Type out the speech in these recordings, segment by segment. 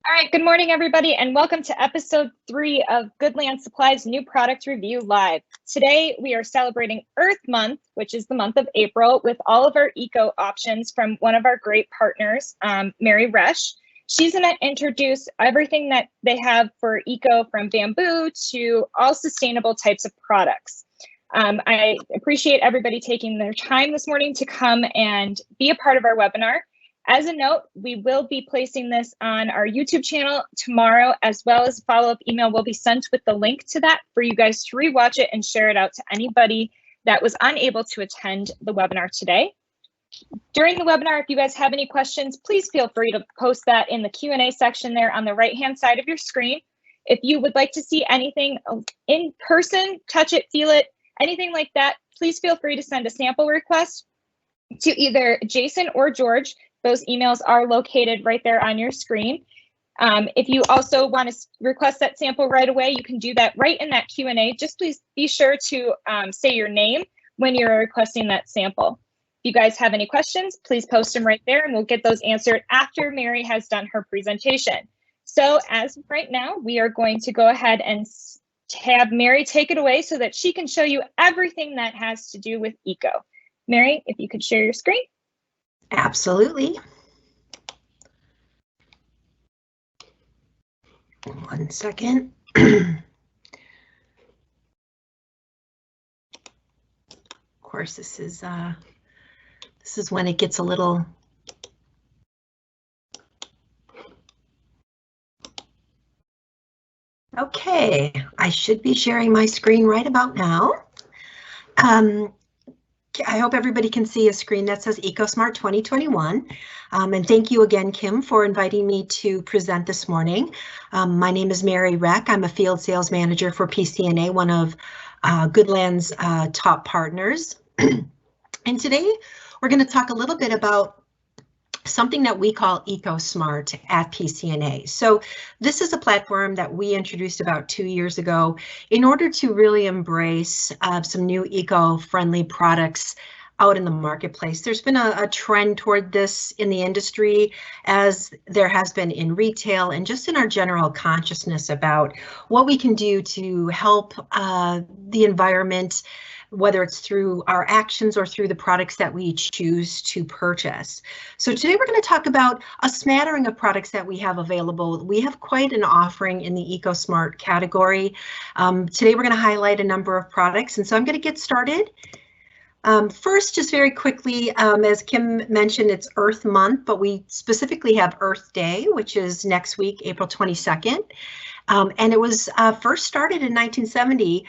All right, good morning, everybody, and welcome to episode 3 of Goodland Supply's New Product Review Live. Today, we are celebrating Earth Month, which is the month of April, with all of our eco options from one of our great partners, Mary Resch. She's going to introduce everything that they have for eco, from bamboo to all sustainable types of products. I appreciate everybody taking their time this morning to come and be a part of our webinar. As a note, we will be placing this on our YouTube channel tomorrow, as well as a follow-up email will be sent with the link to that for you guys to rewatch it and share it out to anybody that was unable to attend the webinar today. During the webinar, if you guys have any questions, please feel free to post that in the Q&A section there on the right-hand side of your screen. If you would like to see anything in person, touch it, feel it, anything like that, please feel free to send a sample request to either Jason or George. Those emails are located right there on your screen. If you also want to request that sample right away, you can do that right in that Q&A. Just please be sure to say your name when you're requesting that sample. If you guys have any questions, please post them right there and we'll get those answered after Mary has done her presentation. So as of right now, we are going to go ahead and have Mary take it away so that she can show you everything that has to do with eco. Mary, if you could share your screen. Absolutely. One second. Of course, this is when it gets a little. Okay, I should be sharing my screen right about now. I hope everybody can see a screen that says EcoSmart 2021. And thank you again, Kim, for inviting me to present this morning. My name is Mary Resch. I'm a field sales manager for PCNA, one of Goodland's top partners. And today we're going to talk a little bit about something that we call EcoSmart at PCNA. So this is a platform that we introduced about 2 years ago in order to really embrace some new eco-friendly products out in the marketplace. There's been a trend toward this in the industry, as there has been in retail and just in our general consciousness about what we can do to help the environment, whether it's through our actions or through the products that we choose to purchase. So today we're going to talk about a smattering of products that we have available. We have quite an offering in the EcoSmart category. Today we're going to highlight a number of products, and so I'm going to get started. First, just very quickly, as Kim mentioned, it's Earth Month, but we specifically have Earth Day, which is next week, April 22nd. And it was first started in 1970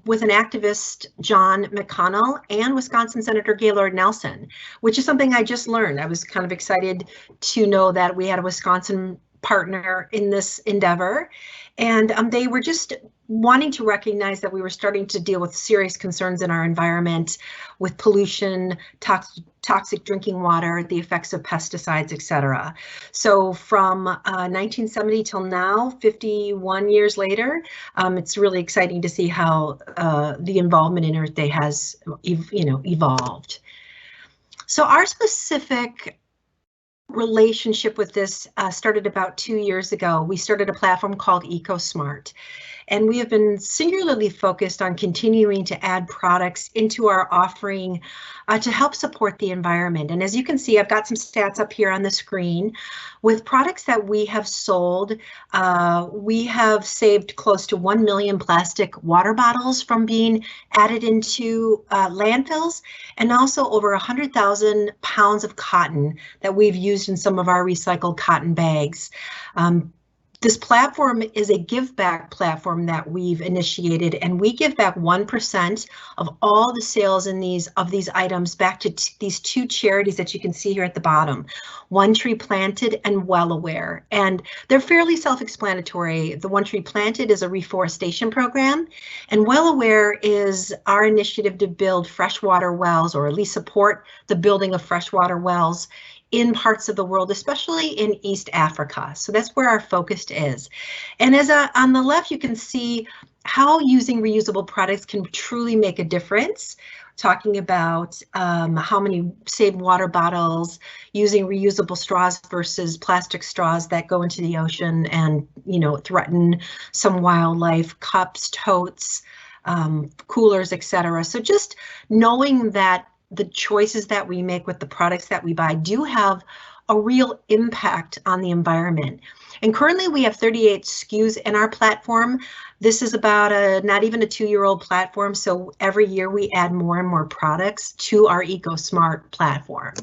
with an activist, John McConnell, and Wisconsin Senator Gaylord Nelson, which is something I just learned. I was kind of excited to know that we had a Wisconsin partner in this endeavor. And they were just wanting to recognize that we were starting to deal with serious concerns in our environment with pollution, toxic drinking water, the effects of pesticides, etc. So from 1970 till now, 51 years later, it's really exciting to see how the involvement in Earth Day has, evolved. So our specific relationship with this started about 2 years ago. We started a platform called EcoSmart, and we have been singularly focused on continuing to add products into our offering to help support the environment. And as you can see, I've got some stats up here on the screen. With products that we have sold, we have saved close to 1 million plastic water bottles from being added into landfills, and also over 100,000 pounds of cotton that we've used in some of our recycled cotton bags. This platform is a give back platform that we've initiated, and we give back 1% of all the sales in these items back to these two charities that you can see here at the bottom, One Tree Planted and Well Aware. And they're fairly self-explanatory. The One Tree Planted is a reforestation program, and Well Aware is our initiative to build freshwater wells, or at least support the building of freshwater wells in parts of the world, especially in East Africa. So that's where our focus is. And as on the left, you can see how using reusable products can truly make a difference. talking about how many saved water bottles, using reusable straws versus plastic straws that go into the ocean and, you know, threaten some wildlife, cups, totes, coolers, etc. So just knowing that the choices that we make with the products that we buy do have a real impact on the environment. And currently we have 38 SKUs in our platform. This is about not even a 2-year-old platform, so every year we add more and more products to our EcoSmart platform.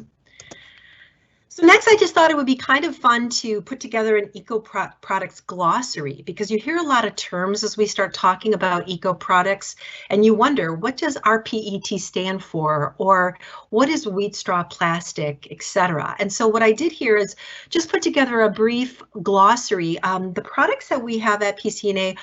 So next, I just thought it would be kind of fun to put together an eco products glossary, because you hear a lot of terms as we start talking about eco products, and you wonder, what does RPET stand for, or what is wheat straw plastic, etc. And so what I did here is just put together a brief glossary. The products that we have at PCNA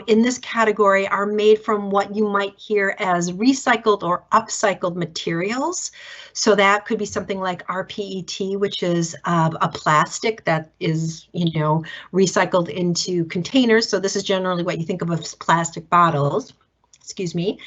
in this category are made from what you might hear as recycled or upcycled materials. So that could be something like RPET, which is a plastic that is, you know, recycled into containers. So this is generally what you think of as plastic bottles. Excuse me.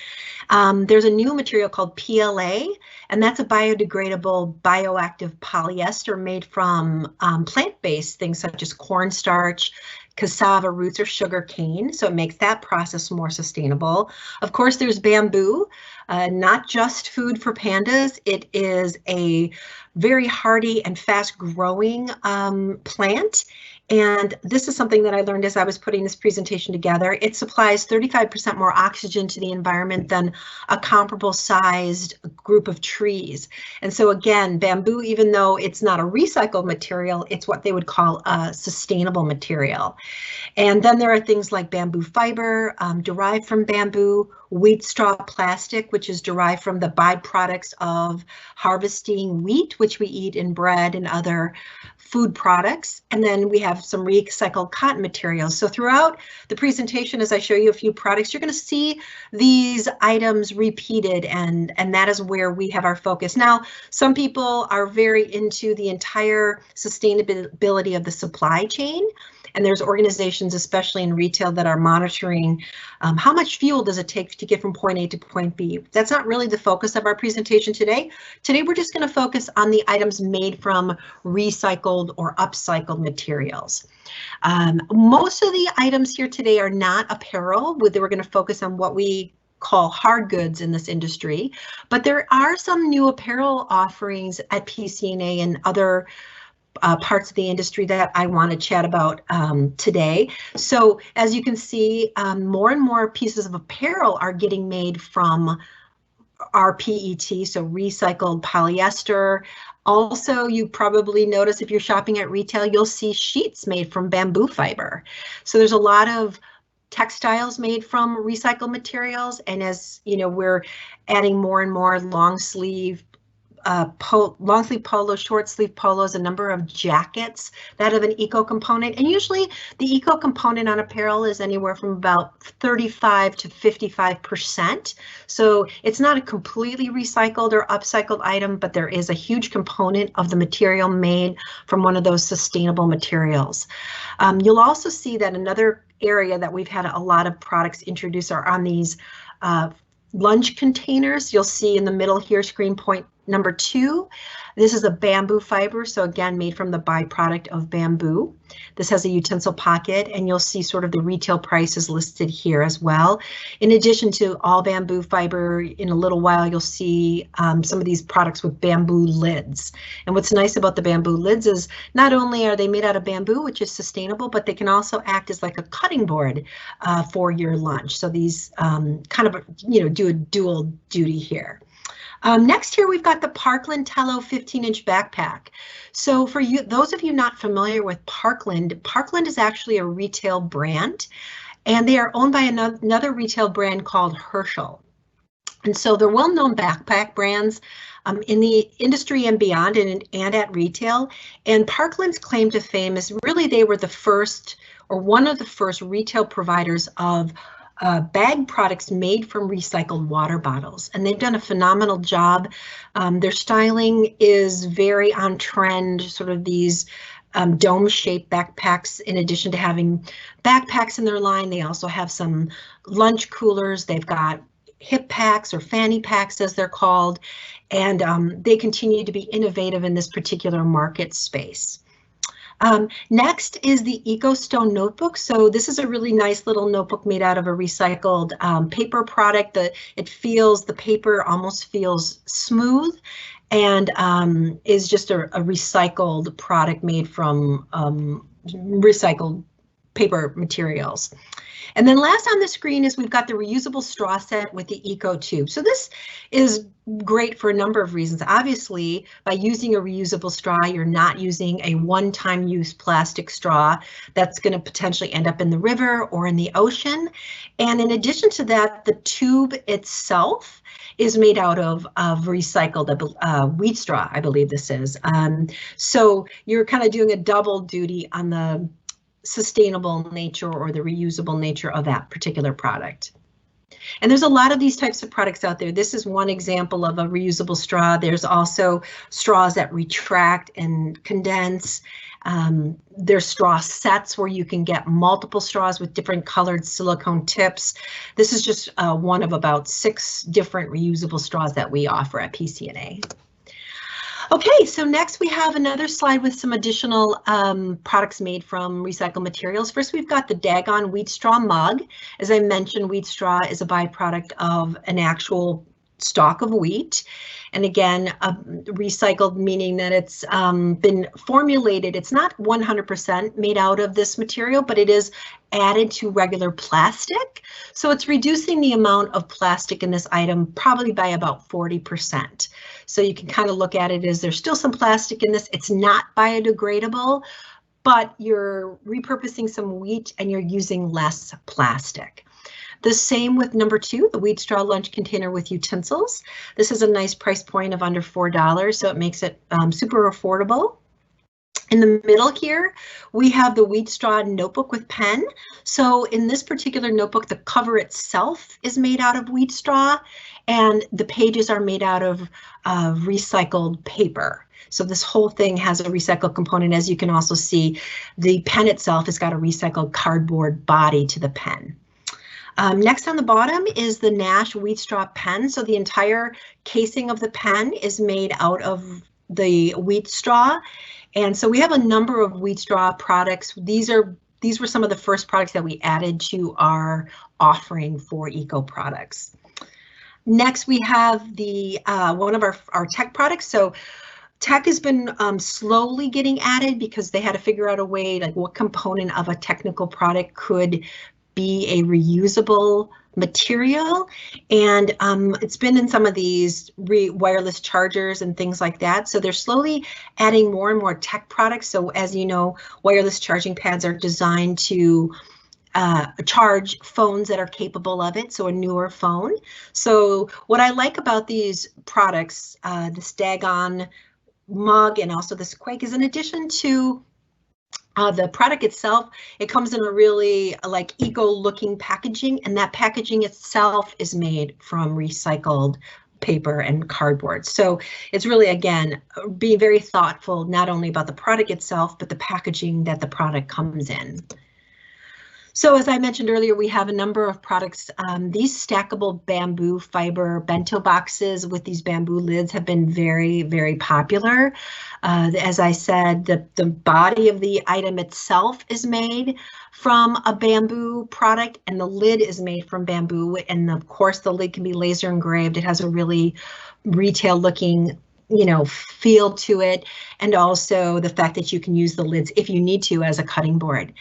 There's a new material called PLA, and that's a biodegradable, bioactive polyester made from plant-based things such as cornstarch, cassava roots, or sugar cane. So it makes that process more sustainable. Of course, there's bamboo, not just food for pandas. It is a very hardy and fast growing plant. And this is something that I learned as I was putting this presentation together. It supplies 35% more oxygen to the environment than a comparable sized group of trees. And so again, bamboo, even though it's not a recycled material, it's what they would call a sustainable material. And then there are things like bamboo fiber derived from bamboo, wheat straw plastic, which is derived from the byproducts of harvesting wheat, which we eat in bread and other food products. And then we have some recycled cotton materials. So throughout the presentation, as I show you a few products, you're going to see these items repeated, and that is where we have our focus. Now, some people are very into the entire sustainability of the supply chain. And there's organizations, especially in retail, that are monitoring how much fuel does it take to get from point A to point B. That's not really the focus of our presentation today. Today, we're just going to focus on the items made from recycled or upcycled materials. Most of the items here today are not apparel. We're going to focus on what we call hard goods in this industry, but there are some new apparel offerings at PCNA and other parts of the industry that I want to chat about today. So as you can see, more and more pieces of apparel are getting made from RPET, so recycled polyester. Also, you probably notice if you're shopping at retail, you'll see sheets made from bamboo fiber. So there's a lot of textiles made from recycled materials, and as you know, we're adding more and more long sleeve polos, short sleeve polos, a number of jackets that have an eco component. And usually the eco component on apparel is anywhere from about 35 to 55%. So it's not a completely recycled or upcycled item, but there is a huge component of the material made from one of those sustainable materials. You'll also see that another area that we've had a lot of products introduced are on these lunch containers. You'll see in the middle here, screen point number 2. This is a bamboo fiber, so again, made from the byproduct of bamboo. This has a utensil pocket, and you'll see sort of the retail prices listed here as well. In addition to all bamboo fiber, in a little while, you'll see some of these products with bamboo lids. And what's nice about the bamboo lids is not only are they made out of bamboo, which is sustainable, but they can also act as like a cutting board for your lunch. So these kind of, you know, do a dual duty here. Next here, we've got the Parkland Tello 15-inch backpack. So for you, those of you not familiar with Parkland, Parkland is actually a retail brand, and they are owned by another retail brand called Herschel. And so they're well-known backpack brands in the industry and beyond, and at retail. And Parkland's claim to fame is really they were the first, or one of the first retail providers of bag products made from recycled water bottles, and they've done a phenomenal job. Their styling is very on trend, sort of these dome-shaped backpacks. In addition to having backpacks in their line, they also have some lunch coolers. They've got hip packs or fanny packs as they're called, and they continue to be innovative in this particular market space. Next is the EcoStone notebook. So this is a really nice little notebook made out of a recycled paper product. The paper almost feels smooth, and is just a recycled product made from recycled paper materials. And then last on the screen is we've got the reusable straw set with the Eco Tube. So this is great for a number of reasons. Obviously, by using a reusable straw, you're not using a one-time use plastic straw that's going to potentially end up in the river or in the ocean. And in addition to that, the tube itself is made out of recycled wheat straw, I believe this is. So you're kind of doing a double duty on the sustainable nature or the reusable nature of that particular product. And there's a lot of these types of products out there. This is one example of a reusable straw. There's also straws that retract and condense. There's straw sets where you can get multiple straws with different colored silicone tips. This is just one of about 6 different reusable straws that we offer at PCNA. Okay, so next we have another slide with some additional products made from recycled materials. First, we've got the Dagon wheat straw mug. As I mentioned, wheat straw is a byproduct of an actual stalk of wheat. And again, recycled meaning that it's been formulated. It's not 100% made out of this material, but it is added to regular plastic. So it's reducing the amount of plastic in this item probably by about 40%. So you can kind of look at it as there's still some plastic in this. It's not biodegradable, but you're repurposing some wheat and you're using less plastic. The same with number 2, the wheat straw lunch container with utensils. This is a nice price point of under $4, so it makes it super affordable. In the middle here, we have the wheat straw notebook with pen. So in this particular notebook, the cover itself is made out of wheat straw, and the pages are made out of recycled paper. So this whole thing has a recycled component. As you can also see, the pen itself has got a recycled cardboard body to the pen. Next on the bottom is the Nash wheat straw pen. So the entire casing of the pen is made out of the wheat straw. And so we have a number of wheat straw products. These were some of the first products that we added to our offering for eco products. Next, we have the one of our tech products. So tech has been slowly getting added because they had to figure out a way, like what component of a technical product could be a reusable material, and it's been in some of these wireless chargers and things like that. So they're slowly adding more and more tech products. So as you know, wireless charging pads are designed to charge phones that are capable of it, so a newer phone. So what I like about these products, this Dagon mug and also this Quake, is in addition to the product itself, it comes in a really like eco-looking packaging, and that packaging itself is made from recycled paper and cardboard. So it's really, again, being very thoughtful not only about the product itself, but the packaging that the product comes in. So as I mentioned earlier, we have a number of products. These stackable bamboo fiber bento boxes with these bamboo lids have been very, very popular. As I said, the body of the item itself is made from a bamboo product, and the lid is made from bamboo. And of course, the lid can be laser engraved. It has a really retail looking, feel to it. And also the fact that you can use the lids if you need to as a cutting board.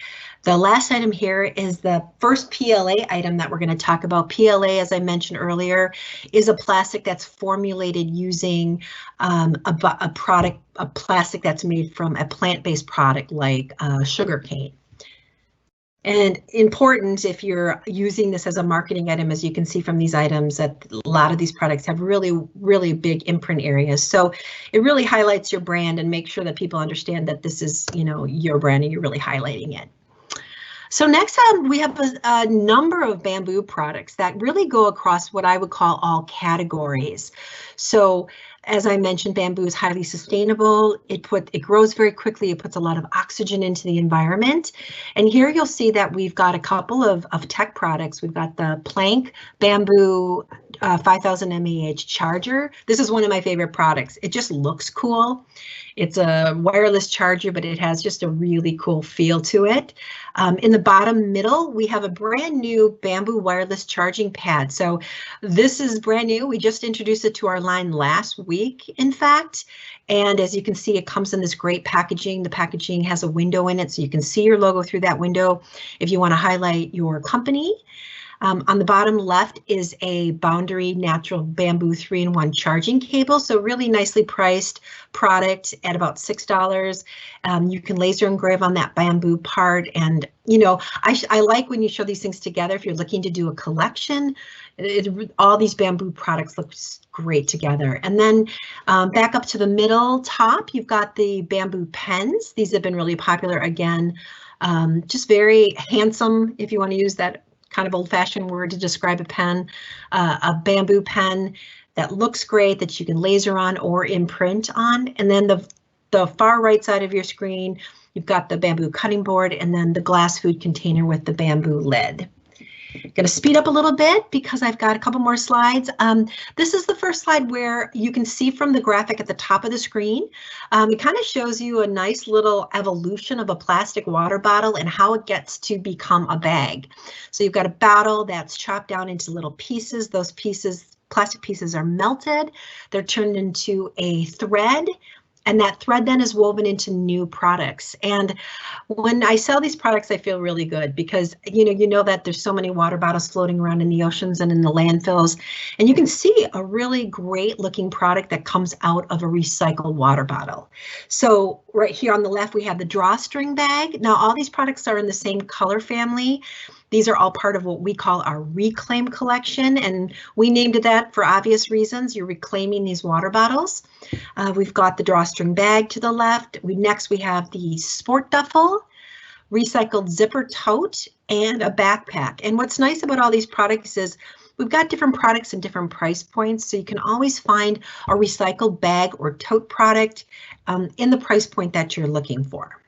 The last item here is the first PLA item that we're going to talk about. PLA, as I mentioned earlier, is a plastic that's formulated using a plastic that's made from a plant-based product like sugar cane. And important, if you're using this as a marketing item, as you can see from these items, that a lot of these products have really, really big imprint areas. So it really highlights your brand and makes sure that people understand that this is, your brand and you're really highlighting it. So next we have a number of bamboo products that really go across what I would call all categories. So As I mentioned, bamboo is highly sustainable. It grows very quickly. It puts a lot of oxygen into the environment. And here you'll see that we've got a couple of tech products. We've got the Plank Bamboo 5000 mAh charger. This is one of my favorite products. It just looks cool. It's a wireless charger, but it has just a really cool feel to it. In the bottom middle, we have a brand new bamboo wireless charging pad. So this is brand new. We just introduced it to our line last week, in fact. And as you can see, it comes in this great packaging. The packaging has a window in it, so you can see your logo through that window if you want to highlight your company. On the bottom left is a Boundary Natural Bamboo 3-in-1 charging cable. So really nicely priced product at about $6. You can laser engrave on that bamboo part. And, you know, I like when you show these things together. If you're looking to do a collection, all these bamboo products look great together. And then back up to the middle top, you've got the bamboo pens. These have been really popular again. Just very handsome, if you want to use that kind of old-fashioned word to describe a pen, a bamboo pen that looks great, that you can laser on or imprint on. And then the far right side of your screen, you've got the bamboo cutting board and then the glass food container with the bamboo lid. Going to speed up a little bit because I've got a couple more slides. This is the first slide where you can see from the graphic at the top of the screen. It kind of shows you a nice little evolution of a plastic water bottle and how it gets to become a bag. So you've got a bottle that's chopped down into little pieces. Those pieces, plastic pieces, are melted. They're turned into a thread. And that thread then is woven into new products. And when I sell these products, I feel really good because, you know that there's so many water bottles floating around in the oceans and in the landfills. And you can see a really great looking product that comes out of a recycled water bottle. So right here on the left, we have the drawstring bag. Now, all these products are in the same color family. These are all part of what we call our reclaim collection, and we named it that for obvious reasons. You're reclaiming these water bottles. We've got the drawstring bag to the left. Next, we have the sport duffel, recycled zipper tote, and a backpack. And what's nice about all these products is we've got different products and different price points, so you can always find a recycled bag or tote product in the price point that you're looking for.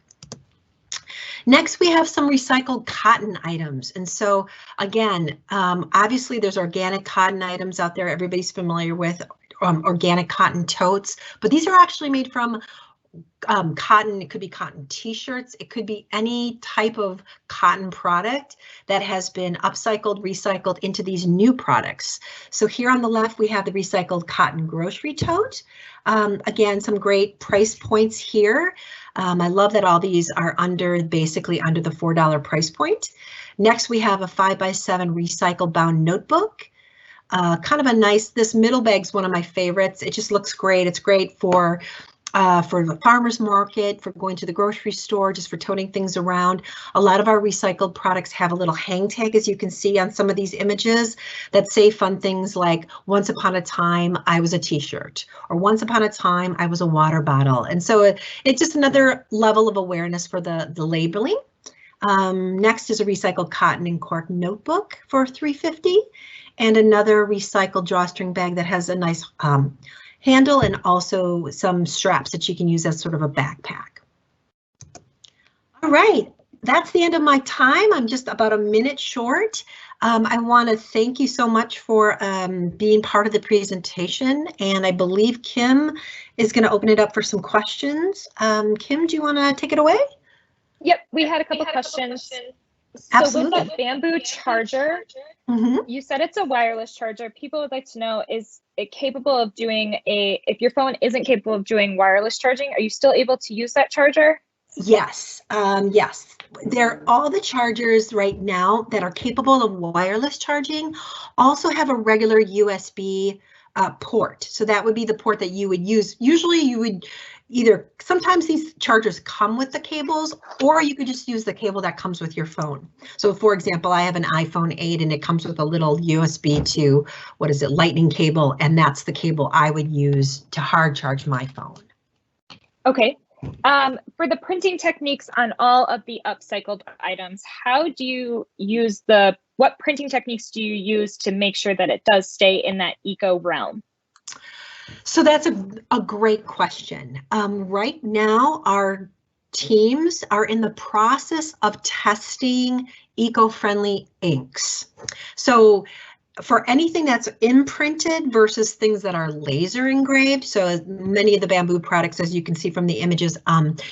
Next, we have some recycled cotton items. And so again, obviously there's organic cotton items out there everybody's familiar with, organic cotton totes, but these are actually made from cotton. It could be cotton t-shirts. It could be any type of cotton product that has been upcycled, recycled into these new products. So here on the left, we have the recycled cotton grocery tote. Again, some great price points here. I love that all these are basically under the $4 price point. Next, we have a 5x7 recycled bound notebook. Kind of a nice, this middle bag's one of my favorites. It just looks great. It's great for the farmer's market, for going to the grocery store, just for toting things around. A lot of our recycled products have a little hang tag, as you can see on some of these images, that say fun things like, once upon a time, I was a t-shirt, or once upon a time, I was a water bottle. And so it's just another level of awareness for the labeling. Next is a recycled cotton and cork notebook for $3.50, and another recycled drawstring bag that has a nice handle and also some straps that you can use as sort of a backpack. All right, that's the end of my time. I'm just about a minute short. I want to thank you so much for being part of the presentation, and I believe Kim is going to open it up for some questions. Kim, do you want to take it away? Yep, we had a couple questions. Absolutely. So with that bamboo charger, you said it's a wireless charger. People would like to know, is it capable of doing if your phone isn't capable of doing wireless charging, are you still able to use that charger? Yes, yes. All the chargers right now that are capable of wireless charging also have a regular USB port. So that would be the port that you would use. Usually you would sometimes these chargers come with the cables, or you could just use the cable that comes with your phone. So for example, I have an iPhone 8 and it comes with a little USB to, lightning cable, and that's the cable I would use to hard charge my phone. Okay. For the printing techniques on all of the upcycled items, how do you use what printing techniques do you use to make sure that it does stay in that eco realm? So that's a great question. Right now, our teams are in the process of testing eco-friendly inks. So for anything that's imprinted versus things that are laser engraved, so many of the bamboo products, as you can see from the images,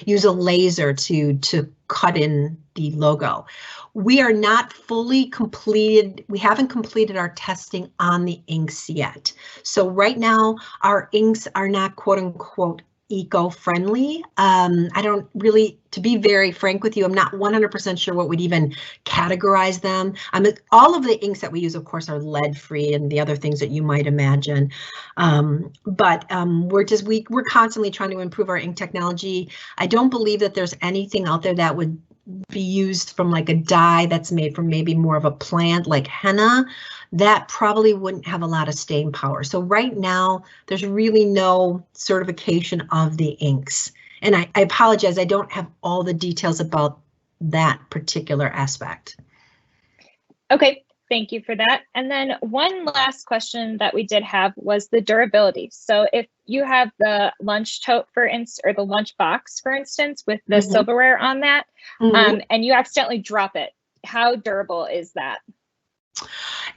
use a laser to cut in the logo. We are not fully completed. We haven't completed our testing on the inks yet. So right now, our inks are not quote unquote eco-friendly. I don't really, to be very frank with you, I'm not 100% sure what would even categorize them. All of the inks that we use, of course, are lead-free and the other things that you might imagine. We're constantly trying to improve our ink technology. I don't believe that there's anything out there that would be used from like a dye that's made from maybe more of a plant like henna. That probably wouldn't have a lot of staying power. So right now, there's really no certification of the inks. And I apologize, I don't have all the details about that particular aspect. Okay, thank you for that. And then one last question that we did have was the durability. So if you have the lunch tote, for instance, or the lunch box, for instance, with the silverware on that, and you accidentally drop it, how durable is that?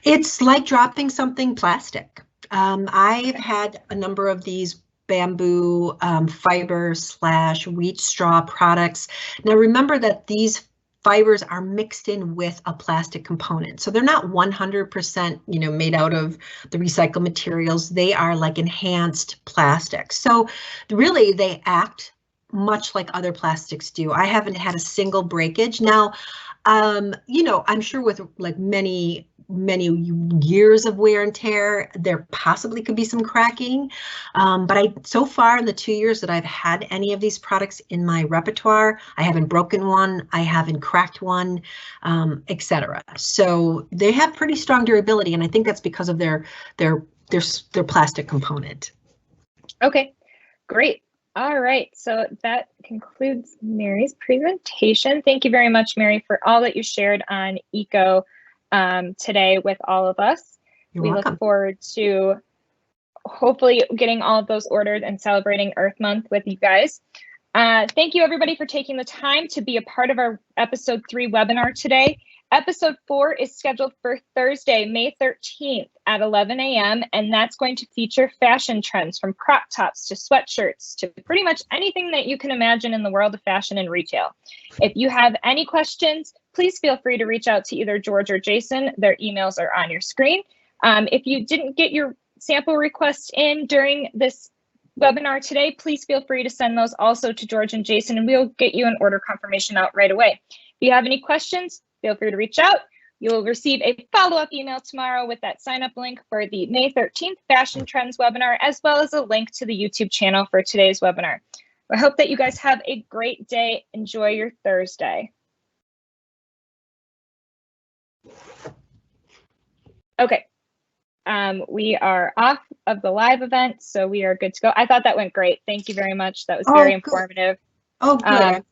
It's like dropping something plastic. I've had a number of these bamboo fiber / wheat straw products. Now remember that these fibers are mixed in with a plastic component. So they're not 100%, made out of the recycled materials. They are like enhanced plastic. So really they act much like other plastics do. I haven't had a single breakage. Now, I'm sure with like many years of wear and tear, there possibly could be some cracking. But so far in the 2 years that I've had any of these products in my repertoire, I haven't broken one, I haven't cracked one, etc. So they have pretty strong durability, and I think that's because of their plastic component. Okay, great. All right, so that concludes Mary's presentation. Thank you very much, Mary, for all that you shared on eco today with all of us. You're welcome. Look forward to hopefully getting all of those ordered and celebrating Earth Month with you guys. Thank you everybody for taking the time to be a part of our episode 3 webinar today. Episode 4 is scheduled for Thursday, May 13th at 11 a.m. and that's going to feature fashion trends from crop tops to sweatshirts to pretty much anything that you can imagine in the world of fashion and retail. If you have any questions, please feel free to reach out to either George or Jason. Their emails are on your screen. If you didn't get your sample requests in during this webinar today, please feel free to send those also to George and Jason, and we'll get you an order confirmation out right away. If you have any questions, feel free to reach out. You will receive a follow-up email tomorrow with that sign-up link for the May 13th Fashion Trends webinar, as well as a link to the YouTube channel for today's webinar. I hope that you guys have a great day. Enjoy your Thursday. Okay. We are off of the live event, so we are good to go. I thought that went great. Thank you very much. That was very informative. Oh, good.